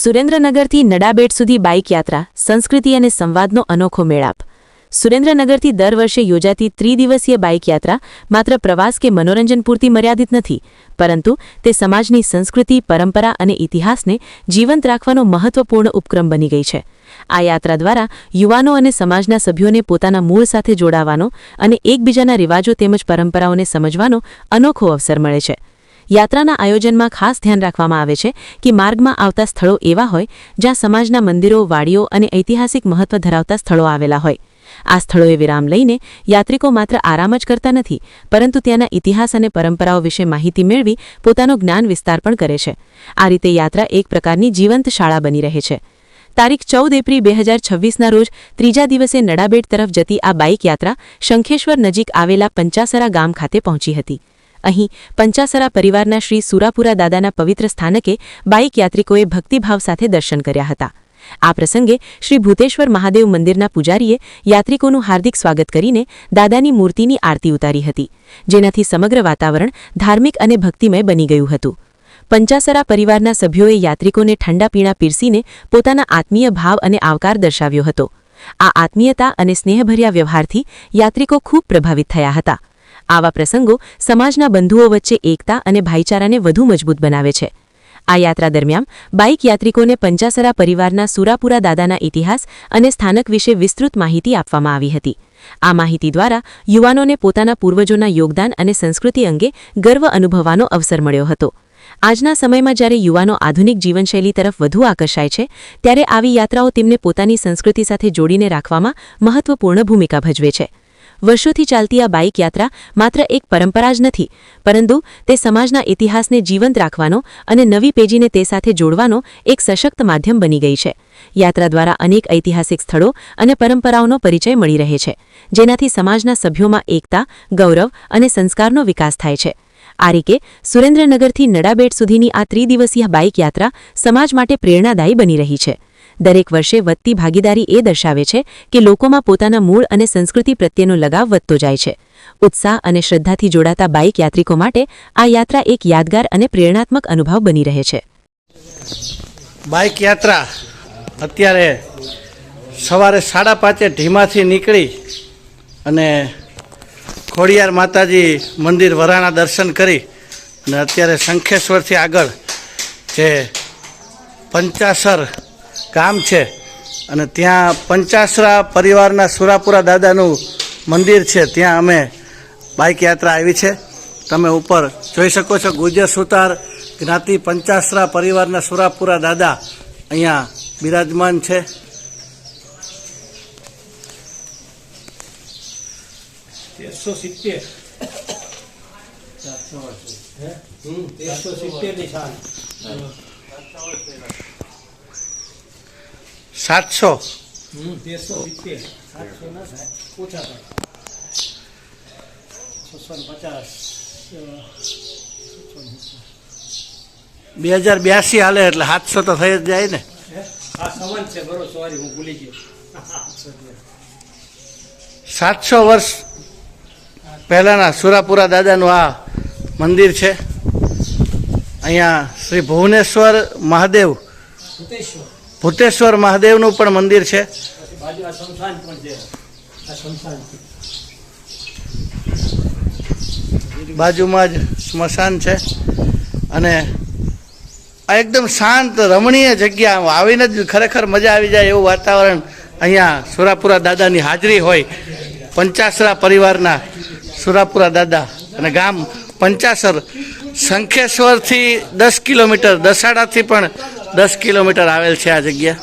સુરેન્દ્રનગરથી નડાબેટ સુધી બાઇક યાત્રા સંસ્કૃતિ અને સંવાદનો અનોખો મેળાપ। સુરેન્દ્રનગરથી દર વર્ષે યોજાતી ત્રિદિવસીય બાઇક યાત્રા માત્ર પ્રવાસ કે મનોરંજન પૂરતી મર્યાદિત નથી, પરંતુ તે સમાજની સંસ્કૃતિ, પરંપરા અને ઇતિહાસને જીવંત રાખવાનો મહત્વપૂર્ણ ઉપક્રમ બની ગઈ છે। આ યાત્રા દ્વારા યુવાનો અને સમાજના સભ્યોને પોતાના મૂળ સાથે જોડાવાનો અને એકબીજાના રિવાજો તેમજ પરંપરાઓને સમજવાનો અનોખો અવસર મળે છે। યાત્રાના આયોજનમાં ખાસ ધ્યાન રાખવામાં આવે છે કે માર્ગમાં આવતા સ્થળો એવા હોય જ્યાં સમાજના મંદિરો, વાડીઓ અને ઐતિહાસિક મહત્વ ધરાવતા સ્થળો આવેલા હોય। આ સ્થળોએ વિરામ લઈને યાત્રિકો માત્ર આરામ જ કરતા નથી, પરંતુ ત્યાંના ઇતિહાસ અને પરંપરાઓ વિશે માહિતી મેળવી પોતાનો જ્ઞાન વિસ્તાર પણ કરે છે। આ રીતે યાત્રા એક પ્રકારની જીવંત શાળા બની રહે છે। તારીખ 14 એપ્રિલ 2026ના રોજ ત્રીજા દિવસે નડાબેટ તરફ જતી આ બાઇક યાત્રા શંખેશ્વર નજીક આવેલા પંચાસરા ગામ ખાતે પહોંચી હતી। અહીં પંચાસરા પરિવારના શ્રી સુરાપુરા દાદાના પવિત્ર સ્થાનકે બાઇક યાત્રિકોએ ભક્તિભાવ સાથે દર્શન કર્યા હતા। આ પ્રસંગે શ્રી ભૂતેશ્વર મહાદેવ મંદિરના પૂજારીએ યાત્રિકોનું હાર્દિક સ્વાગત કરીને દાદાની મૂર્તિની આરતી ઉતારી હતી, જેનાથી સમગ્ર વાતાવરણ ધાર્મિક અને ભક્તિમય બની ગયું હતું। પંચાસરા પરિવારના સભ્યોએ યાત્રિકોને ઠંડા પીણા પીરસીને પોતાના આત્મીય ભાવ અને આવકાર દર્શાવ્યો હતો। આ આત્મીયતા અને સ્નેહભર્યા વ્યવહારથી યાત્રિકો ખૂબ પ્રભાવિત થયા હતા। આવા પ્રસંગો સમાજના બંધુઓ વચ્ચે એકતા અને ભાઈચારાને વધુ મજબૂત બનાવે છે। આ યાત્રા દરમિયાન બાઇક યાત્રિકોને પંચાસરા પરિવારના સુરાપુરા દાદાના ઇતિહાસ અને સ્થાનક વિશે વિસ્તૃત માહિતી આપવામાં આવી હતી। આ માહિતી દ્વારા યુવાનોને પોતાના પૂર્વજોના યોગદાન અને સંસ્કૃતિ અંગે ગર્વ અનુભવવાનો અવસર મળ્યો હતો। આજના સમયમાં જ્યારે યુવાનો આધુનિક જીવનશૈલી તરફ વધુ આકર્ષાય છે, ત્યારે આવી યાત્રાઓ તેમને પોતાની સંસ્કૃતિ સાથે જોડીને રાખવામાં મહત્વપૂર્ણ ભૂમિકા ભજવે છે। વર્ષોથી ચાલતી આ બાઇક યાત્રા માત્ર એક પરંપરા જ નથી, પરંતુ તે સમાજના ઇતિહાસને જીવંત રાખવાનો અને નવી પેઢીને તે સાથે જોડવાનો એક સશક્ત માધ્યમ બની ગઈ છે। યાત્રા દ્વારા અનેક ઐતિહાસિક સ્થળો અને પરંપરાઓનો પરિચય મળી રહે છે, જેનાથી સમાજના સભ્યોમાં એકતા, ગૌરવ અને સંસ્કારનો વિકાસ થાય છે। આ રીતે સુરેન્દ્રનગરથી નડાબેટ સુધીની આ ત્રિદિવસીય બાઇક યાત્રા સમાજ માટે પ્રેરણાદાયી બની રહી છે। દરેક વર્ષે વધતી ભાગીદારી એ દર્શાવે છે કે લોકોમાં પોતાના મૂળ અને સંસ્કૃતિ પ્રત્યેનો લગાવ વધતો જાય છે। ઉત્સાહ અને શ્રદ્ધાથી જોડાતા બાઇક યાત્રિકો માટે આ યાત્રા એક યાદગાર અને પ્રેરણાત્મક અનુભવ બની રહે છે। બાઇક યાત્રા અત્યારે સવારે 5:30 ઢીમાથી નીકળી અને ખોડિયાર માતાજી મંદિર વરાણા દર્શન કરી અને અત્યારે શંખેશ્વરથી આગળ જે પંચાસર ગામ છે અને ત્યાં પંચાસરા પરિવારના સુરાપુરા દાદાનું મંદિર છે, ત્યાં અમે બાઇક યાત્રા આવી છે। તમે ઉપર જોઈ શકો છો, ગુજર સુતાર જ્ઞાતિ પંચાસરા પરિવારના સુરાપુરા દાદા અહીંયા બિરાજમાન છે। સાતસો 2082 હાલે એટલે 700 તો થઈ જ જાય ને। 700 વર્ષ પહેલાના સુરાપુરા દાદાનું આ મંદિર છે। અહીંયા શ્રી ભુવનેશ્વર મહાદેવ, ભૂતેશ્વર મહાદેવનું પણ મંદિર છે। બાજુમાં જ સ્મશાન છે અને આ એકદમ શાંત રમણીય જગ્યા, આવીને જ ખરેખર મજા આવી જાય એવું વાતાવરણ અહીંયા સુરાપુરા દાદાની હાજરી હોય। પંચાસરા પરિવારના સુરાપુરા દાદા અને ગામ પંચાસર શંખેશ્વરથી 10 કિલોમીટર, દસાડાથી પણ 10 કિલોમીટર આવેલ છે આ જગ્યા।